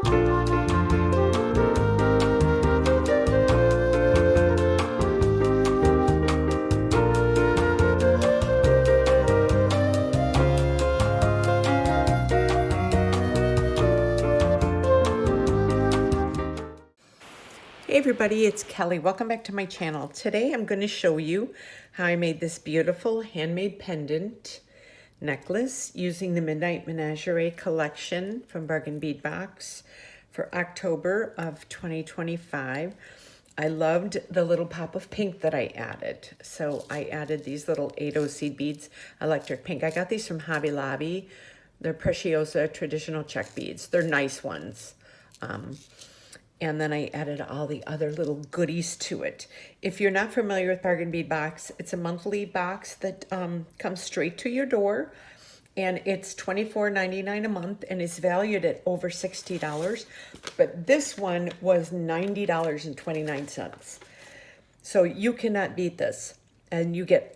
Hey everybody, it's Kelly. Welcome back to my channel. Today I'm going to show you how I made this beautiful handmade pendant necklace using the Midnight Menagerie collection from Bargain Bead Box for October of 2025. I loved the little pop of pink that I added. So I added these little 80 seed beads, electric pink. I got these from Hobby Lobby. They're Preciosa traditional check beads. They're nice ones. And then I added all the other little goodies to it. If you're not familiar with Bargain Bead Box, it's a monthly box that comes straight to your door. And it's $24.99 a month and is valued at over $60. But this one was $90.29. So you cannot beat this. And you get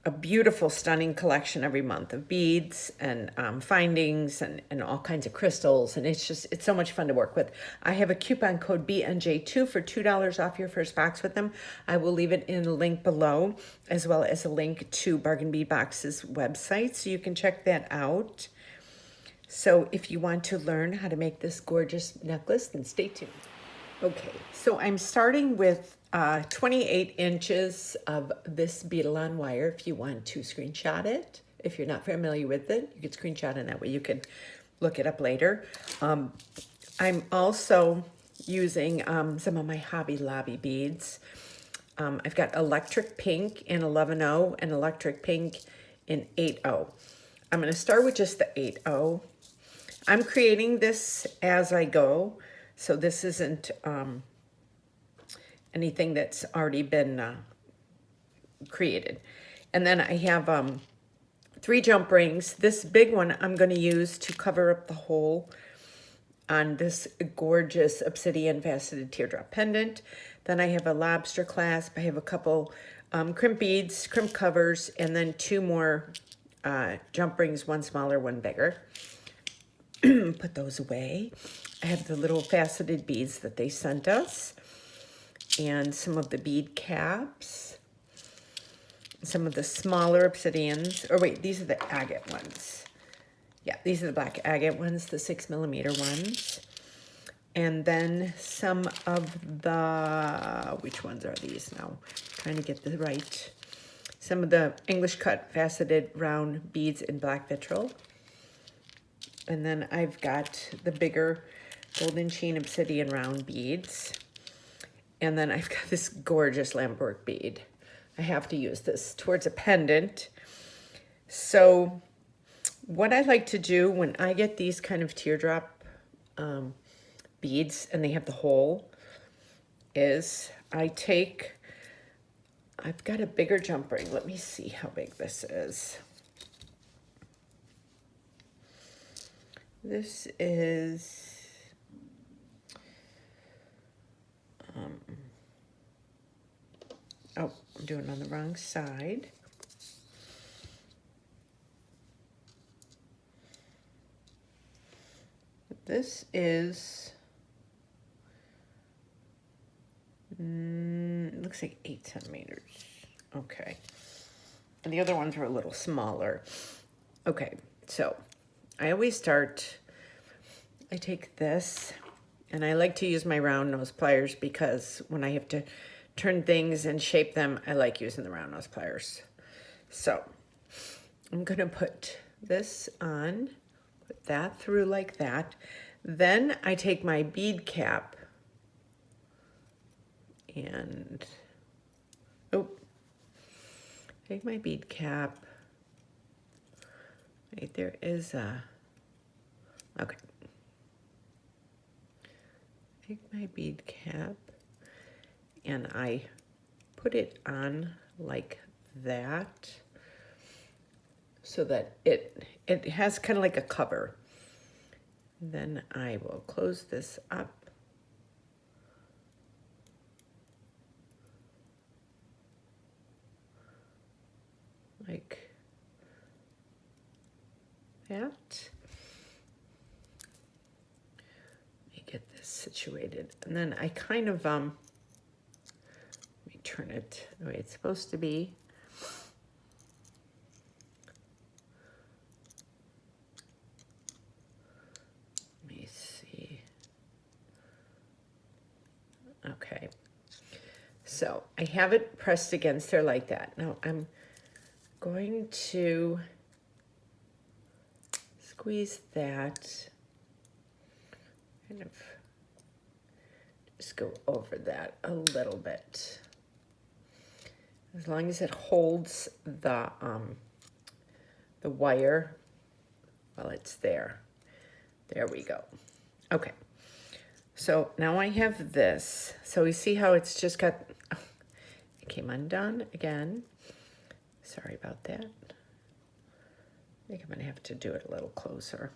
a beautiful, stunning collection every month of beads and findings and all kinds of crystals. And it's so much fun to work with. I have a coupon code BNJ2 for $2 off your first box with them. I will leave it in the link below, as well as a link to Bargain Bead Box's website, so you can check that out. So if you want to learn how to make this gorgeous necklace, then stay tuned. Okay, so I'm starting with 28 inches of this beadalon wire. If you want to screenshot it, if you're not familiar with it, you can screenshot it, that way you can look it up later. I'm also using some of my Hobby Lobby beads. I've got electric pink in 11-0 and electric pink in 8-0. I'm going to start with just the 8-0. I'm creating this as I go, so this isn't anything that's already been created. And then I have 3 jump rings. This big one I'm going to use to cover up the hole on this gorgeous obsidian faceted teardrop pendant. Then I have a lobster clasp. I have a couple crimp beads, crimp covers, and then 2 more jump rings, one smaller, one bigger. Put those away. I have the little faceted beads that they sent us, and some of the bead caps, some of the smaller obsidians. Or wait, these are the agate ones. Yeah, these are the black agate ones, the 6mm ones. And then some of the, which ones are these now? Trying to get the right. Some of the English cut faceted round beads in black vitriol. And then I've got the bigger golden sheen obsidian round beads. And then I've got this gorgeous lampwork bead. I have to use this towards a pendant. So what I like to do when I get these kind of teardrop beads and they have the hole is I've got a bigger jump ring. Let me see how big this is. This is oh, I'm doing it on the wrong side. This is, it looks like 8 centimeters. Okay. And the other ones are a little smaller. Okay, so I always start, I take this, and I like to use my round nose pliers because when I have to turn things and shape them, I like using the round nose pliers. So I'm gonna put this on, put that through like that. Then I take my bead cap and, take my bead cap. Wait, there is a, okay. Take my bead cap and I put it on like that so that it has kind of like a cover. Then I will close this up. Like that. get this situated. And then I kind of, let me turn it the way it's supposed to be. Let me see. Okay. So I have it pressed against there like that. Now I'm going to squeeze that, kind of just go over that a little bit. As long as it holds the wire while it's there. There we go. Okay. So now I have this. So we see how it's just got, oh, it came undone again. Sorry about that. I think I'm gonna have to do it a little closer.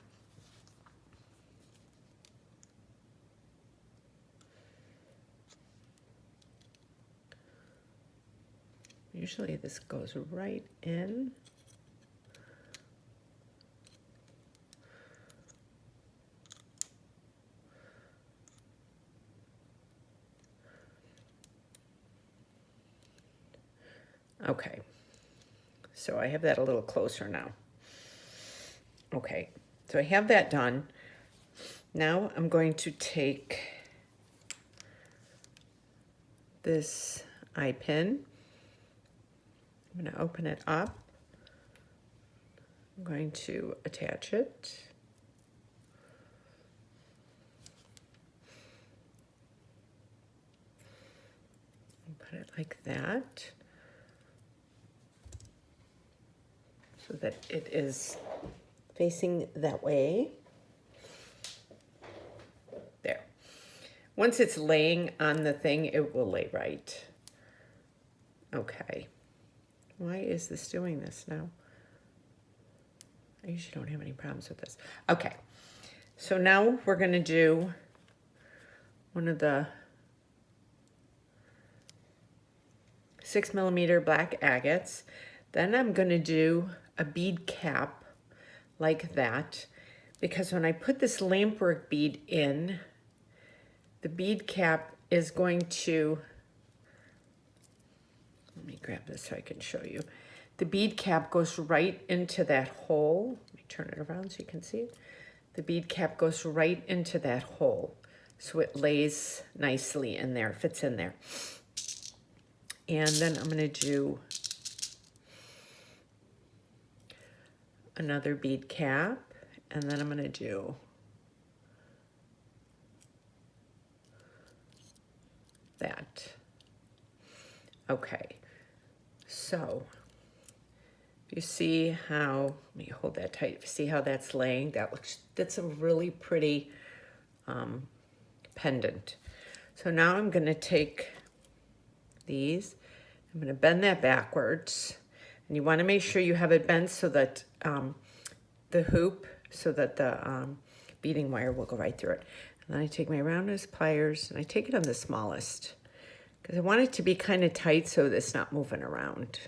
Usually this goes right in. Okay, so I have that a little closer now. Okay, so I have that done. Now I'm going to take this eye pin. I'm going to open it up. I'm going to attach it. And put it like that, so that it is facing that way. There. Once it's laying on the thing, it will lay right. Okay. Why is this doing this now? I usually don't have any problems with this. Okay. So now we're going to do one of the 6mm black agates. Then I'm going to do a bead cap like that, because when I put this lampwork bead in, the bead cap is going to, let me grab this so I can show you. The bead cap goes right into that hole. Let me turn it around so you can see it. The bead cap goes right into that hole, so it lays nicely in there, fits in there. And then I'm going to do another bead cap, and then I'm going to do that. Okay, so you see how, let me hold that tight, see how that's laying? That's a really pretty pendant. So now I'm going to take these, I'm going to bend that backwards, and you want to make sure you have it bent so that the hoop, so that the beading wire will go right through it. And then I take my roundest pliers, and I take it on the smallest, because I want it to be kind of tight so that it's not moving around.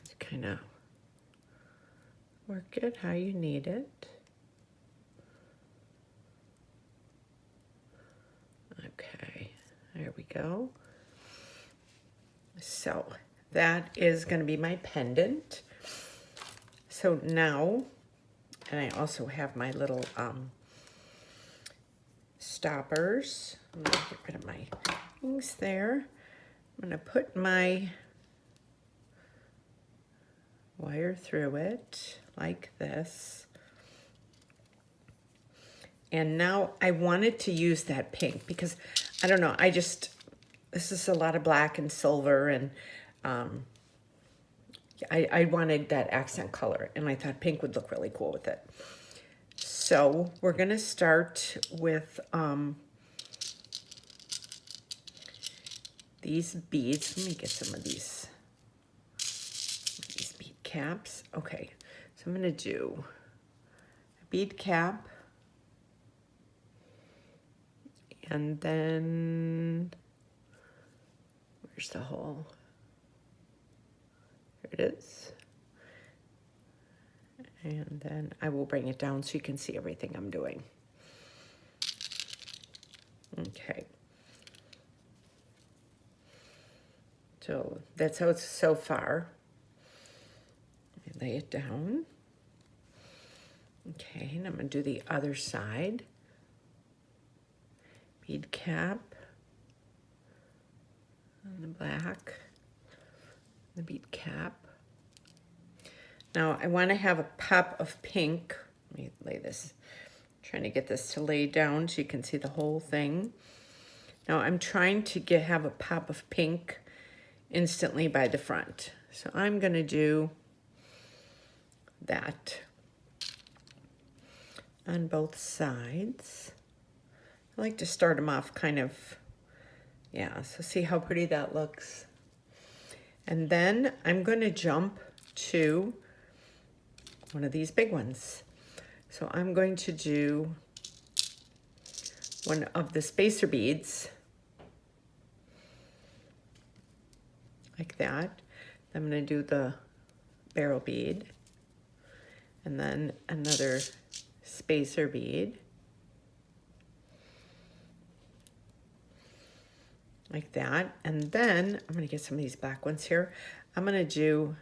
Just kind of work it how you need it. Okay, there we go. So that is going to be my pendant. So now, and I also have my little stoppers. I'm going to get rid of my things there. I'm going to put my wire through it like this. And now I wanted to use that pink because, I don't know, this is a lot of black and silver, and I wanted that accent color, and I thought pink would look really cool with it. So we're going to start with these beads. Let me get some of these bead caps. Okay, so I'm going to do a bead cap. And then, where's the hole? Here it is. And then I will bring it down so you can see everything I'm doing. Okay. So that's how it's so far. I lay it down. Okay, and I'm going to do the other side. Bead cap on the black, the bead cap. Now I want to have a pop of pink. Let me lay this, trying to get this to lay down so you can see the whole thing. Now I'm trying to have a pop of pink instantly by the front. So I'm going to do that on both sides. I like to start them off kind of, yeah, so see how pretty that looks. And then I'm going to jump to one of these big ones. So I'm going to do one of the spacer beads, like that. I'm going to do the barrel bead, and then another spacer bead, like that. And then I'm going to get some of these black ones here. I'm going to do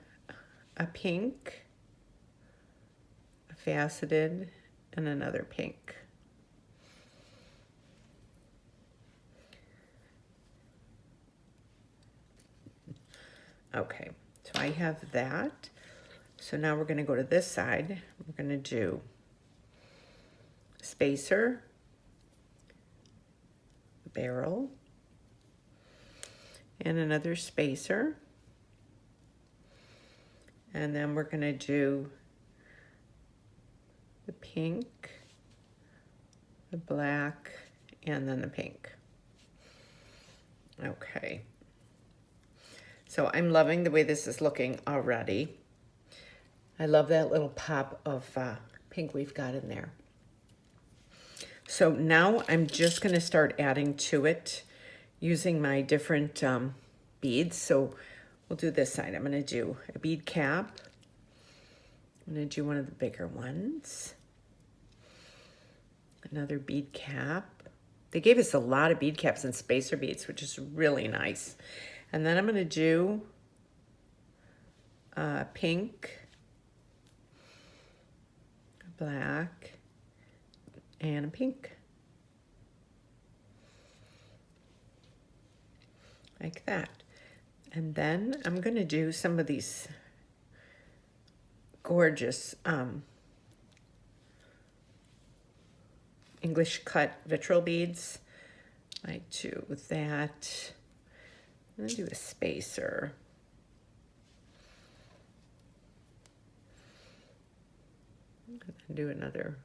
a pink, a faceted, and another pink. Okay, so I have that. So now we're going to go to this side. We're going to do spacer, barrel, and another spacer. And then we're going to do the pink, the black, and then the pink. Okay. So I'm loving the way this is looking already. I love that little pop of pink we've got in there. So now I'm just going to start adding to it using my different beads. So we'll do this side. I'm going to do a bead cap. I'm going to do one of the bigger ones. Another bead cap. They gave us a lot of bead caps and spacer beads, which is really nice. And then I'm going to do pink, a black, and a pink. Like that. And then I'm going to do some of these gorgeous English cut vitriol beads. I do that. I'm going to do a spacer. I'm going to do another.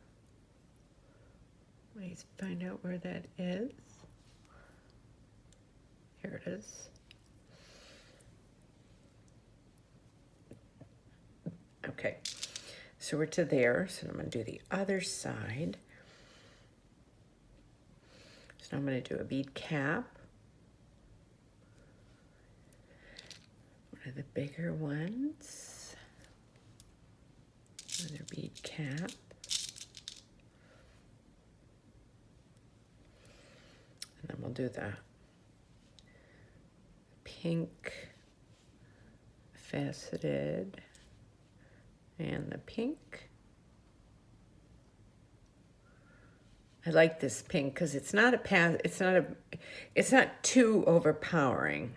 Let me find out where that is. Here it is. Okay, so we're to there. So I'm going to do the other side. So I'm going to do a bead cap. One of the bigger ones. Another bead cap. And then we'll do the pink faceted and the pink. I like this pink because it's not too overpowering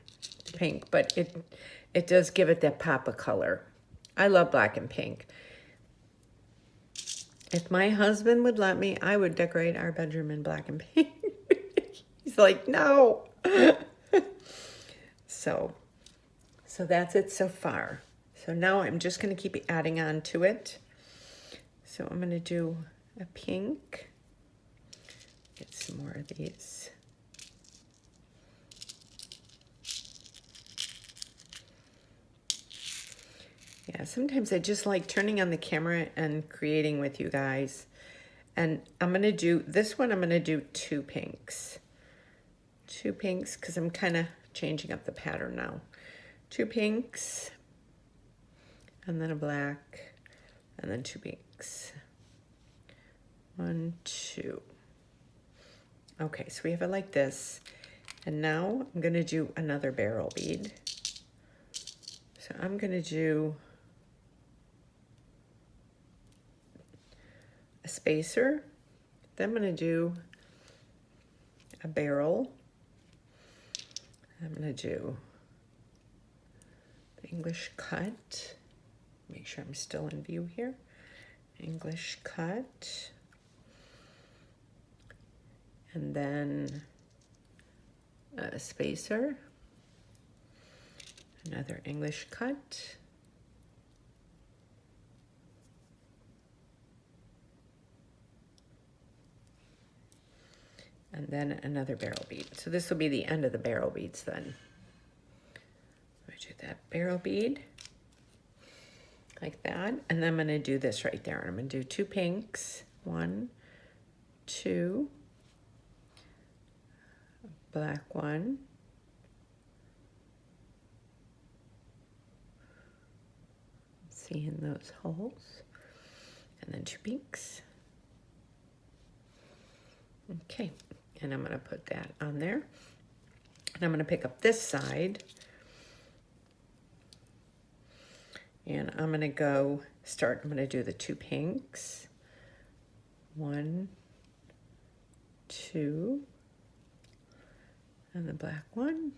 pink, but it does give it that pop of color. I love black and pink. If my husband would let me, I would decorate our bedroom in black and pink. He's like, no. So that's it so far. So now I'm just going to keep adding on to it. So I'm going to do a pink. Get some more of these. Yeah, sometimes I just like turning on the camera and creating with you guys. And I'm going to do, this one I'm going to do two pinks. Two pinks, because I'm kind of changing up the pattern now. Two pinks, and then a black, and then 2 peaks. 1, 2. Okay, so we have it like this. And now I'm gonna do another barrel bead. So I'm gonna do a spacer, then I'm gonna do a barrel. I'm gonna do the English cut. Make sure I'm still in view here. English cut. And then a spacer. Another English cut. And then another barrel bead. So this will be the end of the barrel beads then. I do that barrel bead like that. And then I'm going to do this right there. And I'm going to do 2 pinks. 1, 2. Black one. Seeing those holes. And then 2 pinks. Okay. And I'm going to put that on there. And I'm going to pick up this side. And I'm going to go start. I'm going to do the 2 pinks. 1, 2. And the black one.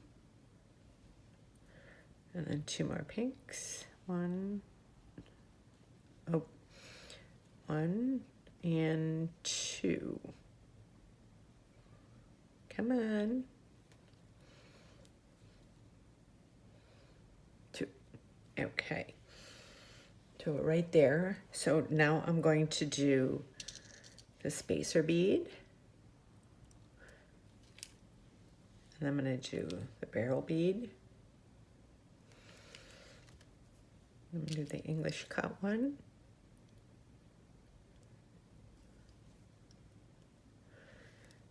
And then 2 more pinks. 1. Oh. 1 and 2. Come on. 2. Okay. So right there. So now I'm going to do the spacer bead. And I'm going to do the barrel bead. I'm going to do the English cut one.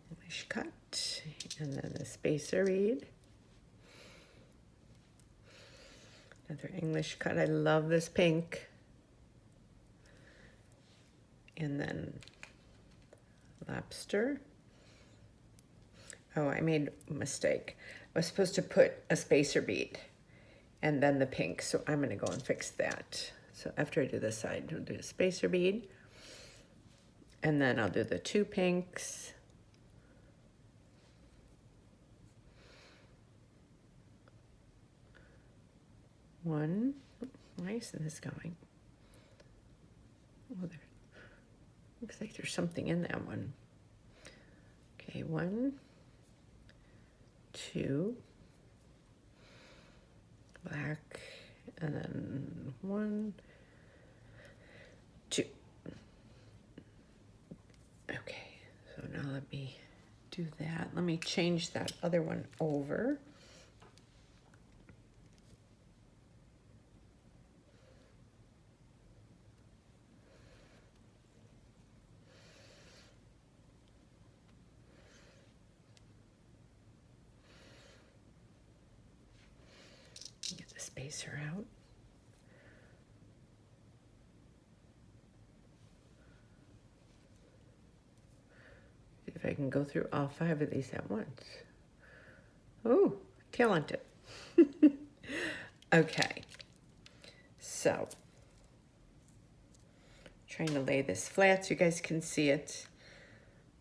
English cut. And then the spacer bead. Another English cut. I love this pink. And then lobster. Oh, I made a mistake. I was supposed to put a spacer bead and then the pink. So I'm going to go and fix that. So after I do this side, I'll do a spacer bead. And then I'll do the 2 pinks. One. Why isn't this going? Oh, there. Looks like there's something in that one. Okay, 1, 2, black, and then 1, 2. Okay, so now let me do that. Let me change that other one over. Get the spacer out. See if I can go through all 5 of these at once. Oh, talented. Okay, so trying to lay this flat so you guys can see it.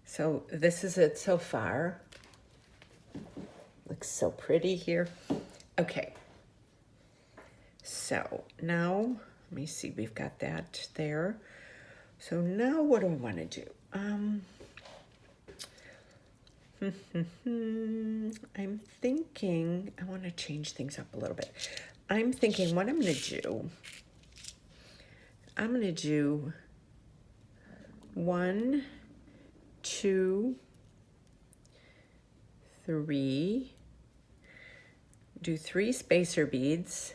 So this is it so far. Looks so pretty here. Okay. So now, let me see, we've got that there. So now what do I want to do? I'm thinking, I want to change things up a little bit. I'm thinking what I'm going to do, I'm going to do 1, 2, 3, do 3 spacer beads,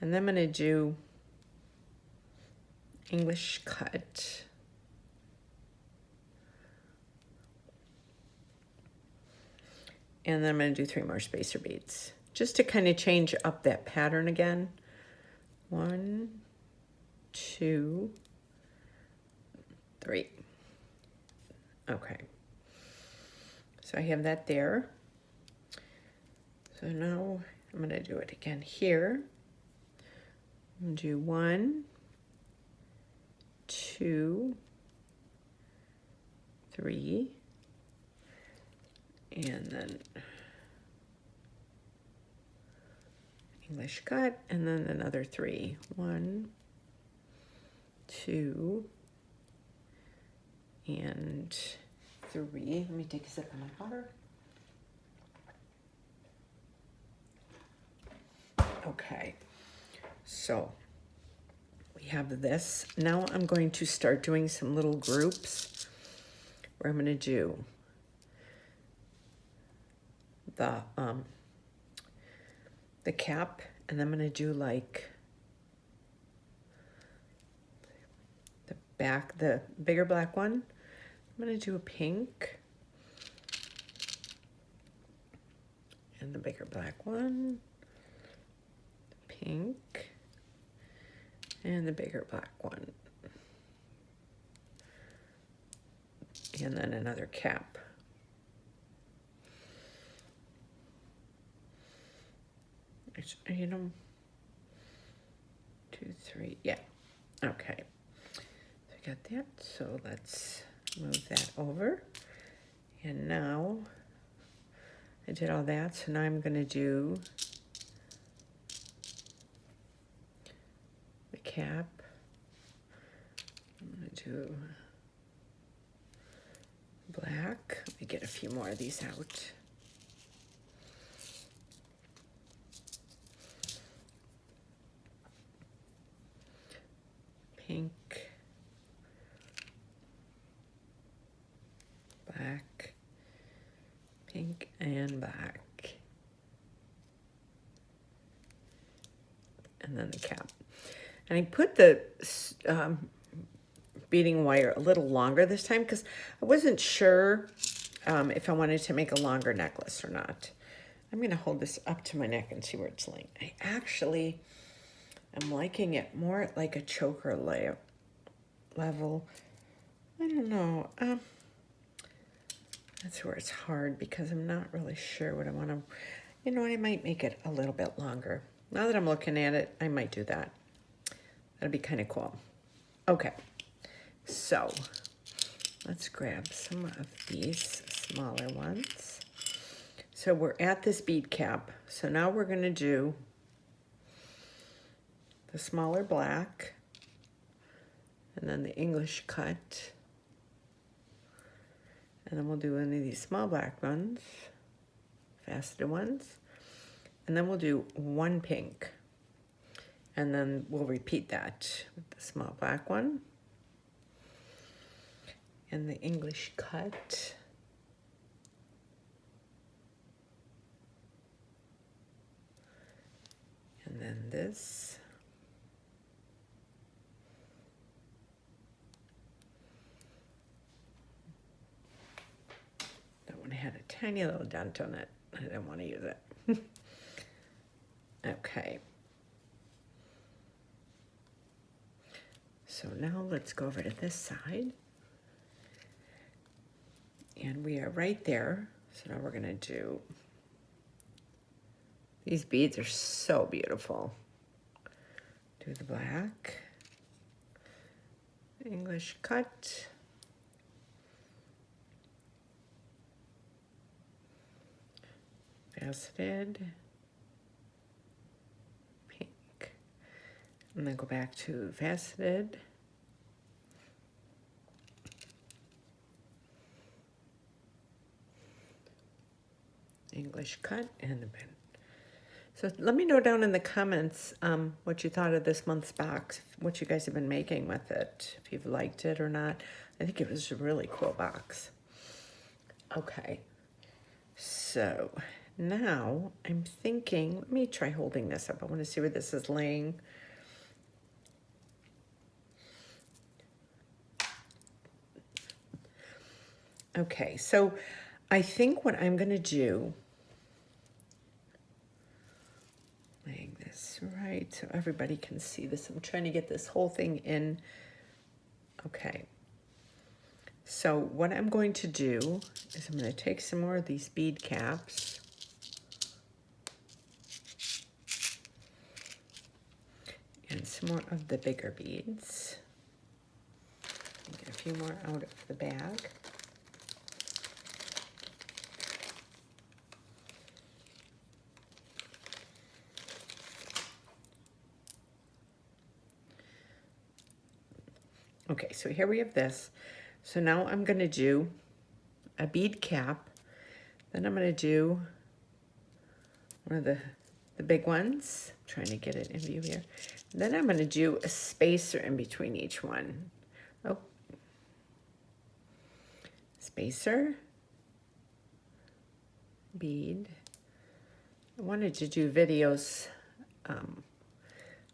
and then I'm going to do English cut. And then I'm going to do 3 more spacer beads, just to kind of change up that pattern again. 1, 2, 3. Okay. So I have that there. So now I'm going to do it again here. I'm going to do 1, 2, 3, and then English cut, and then another 3. 1, 2, and 3. Let me take a sip of my water. Okay, so we have this. Now I'm going to start doing some little groups where I'm going to do the cap, and I'm going to do like the back, the bigger black one. I'm going to do a pink, and the bigger black one, pink, and the bigger black one, and then another cap. You know, 2, 3, yeah, okay. So I got that, so let's move that over. And now I did all that, so now I'm gonna do the cap. I'm gonna do black. Let me get a few more of these out. Pink, black, pink, and black. And then the cap. And I put the beading wire a little longer this time because I wasn't sure if I wanted to make a longer necklace or not. I'm going to hold this up to my neck and see where it's laying. I actually am liking it more like a choker level. I don't know. That's where it's hard because I'm not really sure what I want to, you know, I might make it a little bit longer. Now that I'm looking at it, I might do that. That'd be kind of cool. Okay, so let's grab some of these smaller ones. So we're at this bead cap. So now we're going to do the smaller black, and then the English cut, and then we'll do one of these small black ones, faceted ones, and then we'll do one pink, and then we'll repeat that with the small black one and the English cut, and then this. Had a tiny little dent on it. I didn't want to use it. Okay. So now let's go over to this side. And we are right there. So now we're going to do, these beads are so beautiful. Do the black, English cut, faceted, pink, and then go back to faceted, English cut, and the bend. So let me know down in the comments what you thought of this month's box, what you guys have been making with it, if you've liked it or not. I think it was a really cool box. Okay, so now I'm thinking, let me try holding this up. I want to see where this is laying. Okay, so I think what I'm going to do, laying this right, so everybody can see this. I'm trying to get this whole thing in. Okay. So what I'm going to do is I'm going to take some more of these bead caps. And some more of the bigger beads. Get a few more out of the bag. Okay, so here we have this. So now I'm going to do a bead cap. Then I'm going to do one of the big ones. I'm trying to get it in view here. Then I'm going to do a spacer in between each one. Oh, spacer, bead. I wanted to do videos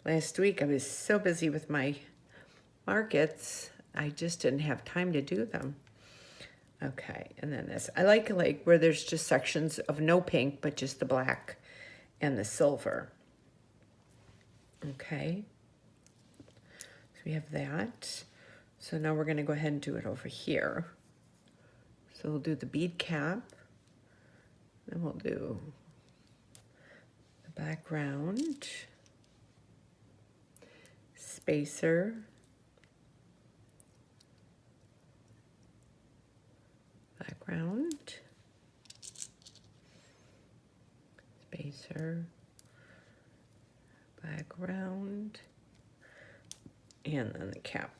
last week. I was so busy with my markets, I just didn't have time to do them. Okay, and then this. I like where there's just sections of no pink, but just the black and the silver. Okay, so we have that. So now we're going to go ahead and do it over here. So we'll do the bead cap, then we'll do the background, spacer, background, spacer, background, and then the cap.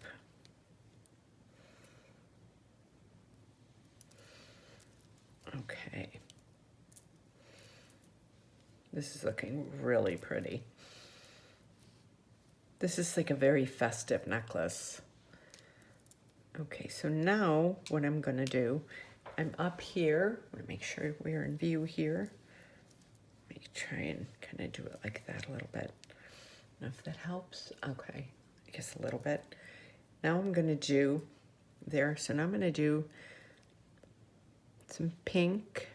Okay. This is looking really pretty. This is like a very festive necklace. Okay, so now what I'm gonna do, I'm up here. I'm gonna make sure we're in view here. Let me try and kind of do it like that a little bit. I don't know if that helps. Okay, I guess a little bit. Now I'm gonna do there. So now I'm gonna do some pink,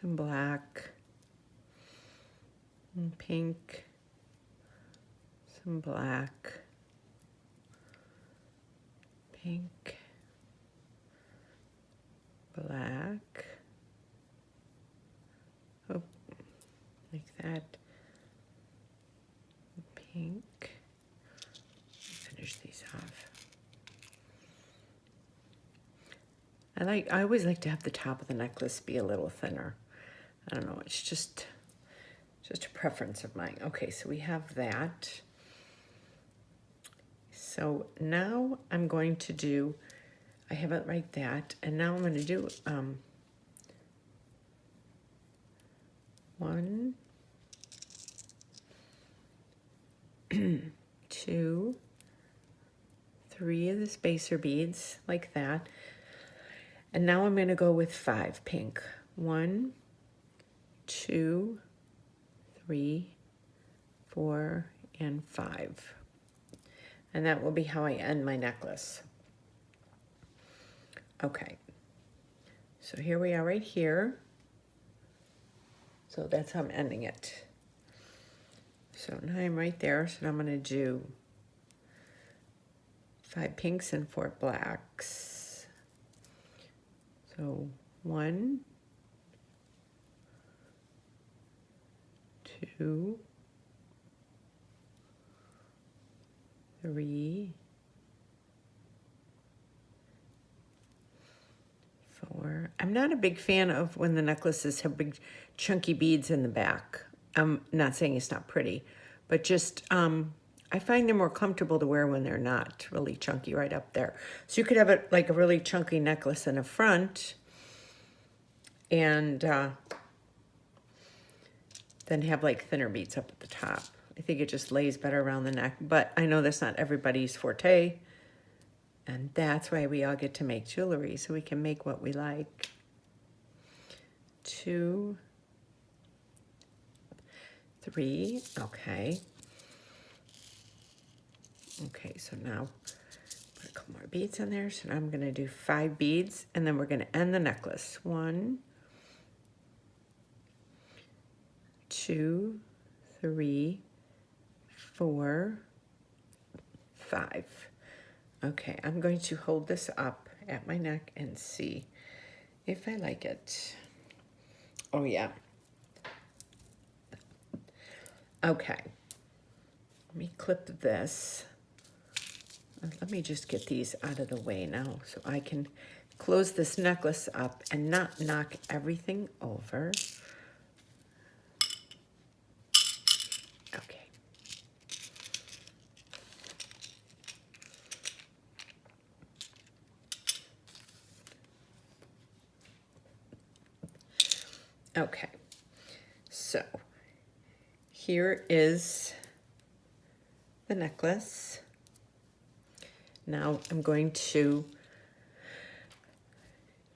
some black, and pink, some black, pink, black, oh, like that, pink, finish these off. I always like to have the top of the necklace be a little thinner. I don't know, it's just a preference of mine. Okay, so we have that. So now I'm going to do, I have it like that, and now I'm going to do 1, 2, 3 of the spacer beads like that. And now I'm going to go with 5 pink. 1, 2, 3, 4, and 5. And that will be how I end my necklace. Okay. So here we are right here. So that's how I'm ending it. So now I'm right there. So now I'm going to do 5 pinks and 4 blacks. So 1, 2, 3, 4. I'm not a big fan of when the necklaces have big chunky beads in the back. I'm not saying it's not pretty, but just I find they're more comfortable to wear when they're not really chunky right up there. So you could have it like a really chunky necklace in the front and then have like thinner beads up at the top. I think it just lays better around the neck, but I know that's not everybody's forte. And that's why we all get to make jewelry, so we can make what we like. 2, 3, okay. Okay, so now put a couple more beads in there. So now I'm gonna do 5 beads, and then we're gonna end the necklace. 1, 2, 3, 4, 5. Okay, I'm going to hold this up at my neck and see if I like it. Oh yeah. Okay. Let me clip this. Let me just get these out of the way now so I can close this necklace up and not knock everything over. Okay. Okay. So here is the necklace. Now I'm going to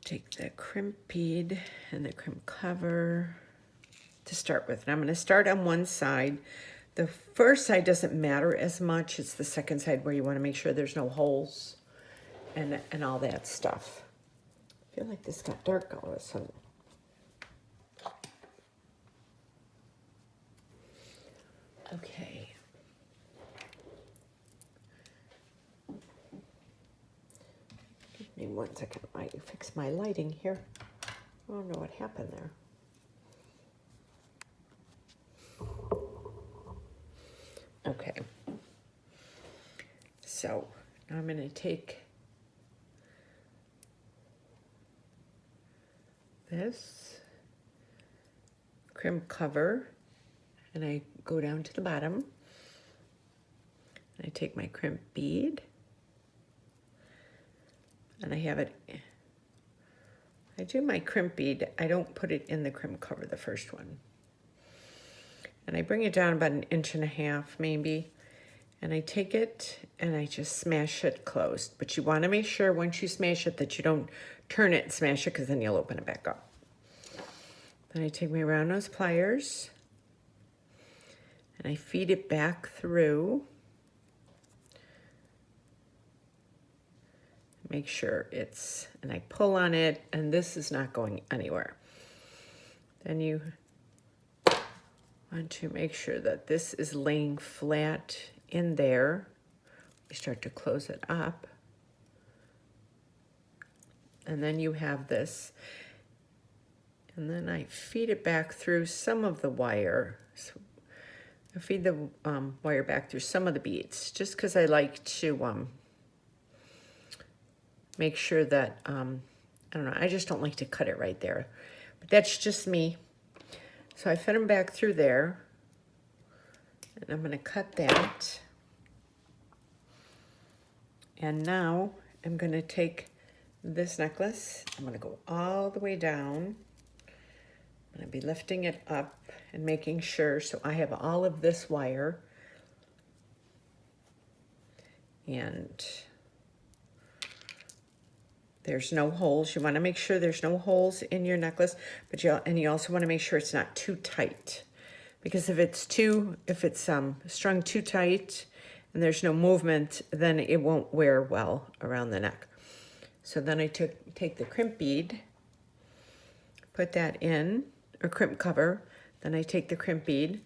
take the crimp bead and the crimp cover to start with. And I'm going to start on one side. The first side doesn't matter as much. It's the second side where you want to make sure there's no holes and all that stuff. I feel like this got dark all of a sudden. Okay. Give me 1 second. I fix my lighting here. I don't know what happened there. Okay. So now I'm going to take this crimp cover and I go down to the bottom. I take my crimp bead and I have it. I do my crimp bead. I don't put it in the crimp cover, the first one. And I bring it down about 1.5 inches maybe. And I take it and I just smash it closed. But you want to make sure once you smash it that you don't turn it and smash it because then you'll open it back up. Then I take my round nose pliers and I feed it back through. Make sure it's, and I pull on it and this is not going anywhere. Then you want to make sure that this is laying flat in there. You start to close it up. And then you have this. And then I feed it back through some of the wire. So I feed the wire back through some of the beads, just because I like to make sure that, I don't know, I just don't like to cut it right there. But that's just me. So I fed them back through there. And I'm going to cut that. And now I'm going to take this necklace. I'm going to go all the way down. I'm going to be lifting it up and making sure. So I have all of this wire. And there's no holes. You want to make sure there's no holes in your necklace, but you also want to make sure it's not too tight. Because if it's strung too tight and there's no movement, then it won't wear well around the neck. So then I take the crimp bead, put that in, or crimp cover. Then I take the crimp bead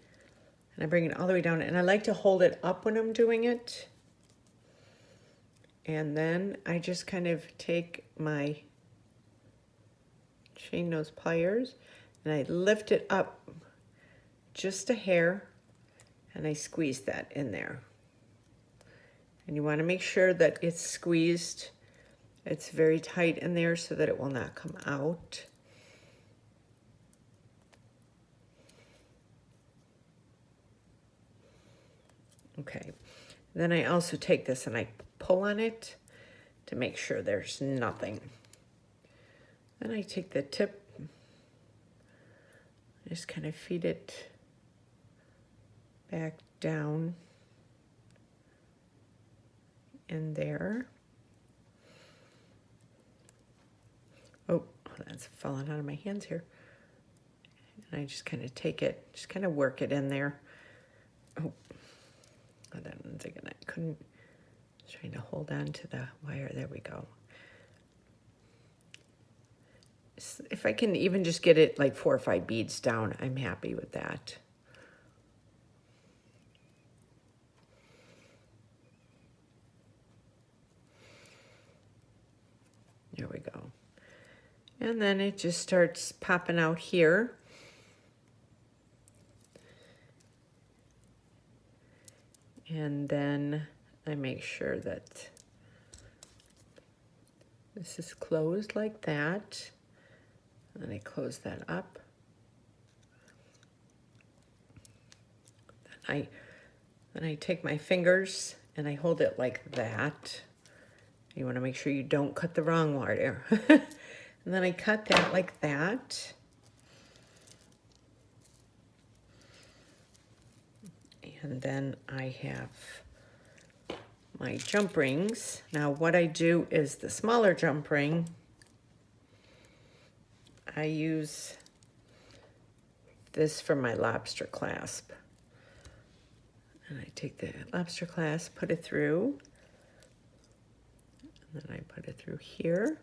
and I bring it all the way down. And I like to hold it up when I'm doing it. And then I just kind of take my chain nose pliers and I lift it up just a hair and I squeeze that in there. And you want to make sure that it's squeezed, it's very tight in there so that it will not come out. Okay, then I also take this and I pull on it to make sure there's nothing. Then I take the tip, just kind of feed it back down in there. Oh, that's falling out of my hands here. And I just kind of take it, just kind of work it in there. Oh, that one's again, I couldn't, I was trying to hold on to the wire. There we go. If I can even just get it like 4 or 5 beads down, I'm happy with that. go. And then it just starts popping out here. And then I make sure that this is closed like that. And I close that up. Then I take my fingers and I hold it like that. You want to make sure you don't cut the wrong wire. And then I cut that like that. And then I have my jump rings. Now what I do is the smaller jump ring, I use this for my lobster clasp. And I take the lobster clasp, put it through, and then I put it through here.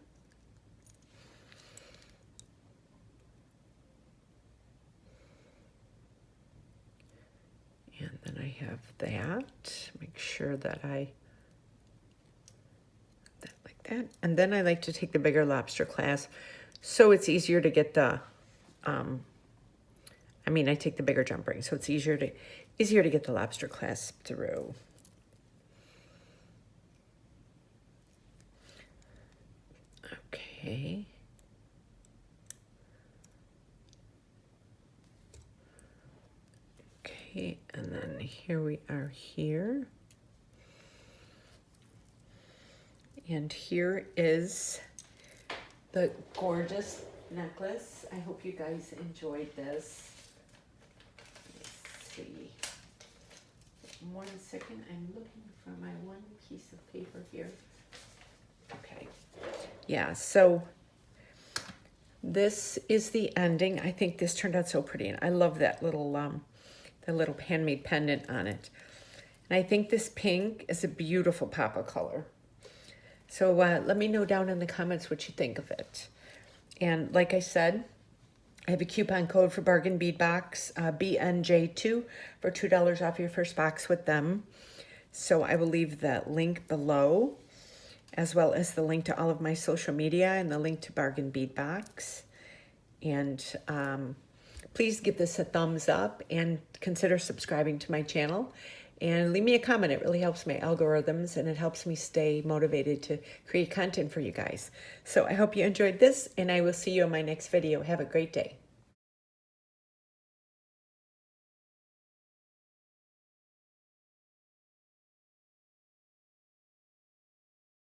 And then I have that, make sure that that like that. And then I like to take the bigger lobster clasp so it's easier to get the, I take the bigger jump ring, so it's easier to get the lobster clasp through. Okay. Okay, and then here we are here. And here is the gorgeous necklace. I hope you guys enjoyed this. Let's see. 1 second, I'm looking for my one piece of paper here. Okay. Yeah, so this is the ending. I think this turned out so pretty, and I love that little handmade pendant on it. And I think this pink is a beautiful pop of color. So let me know down in the comments what you think of it. And like I said, I have a coupon code for Bargain Bead Box, BNJ2, for $2 off your first box with them. So I will leave that link below, as well as the link to all of my social media and the link to Bargain Bead Box. And please give this a thumbs up and consider subscribing to my channel. And leave me a comment. It really helps my algorithms, and it helps me stay motivated to create content for you guys. So I hope you enjoyed this, and I will see you in my next video. Have a great day.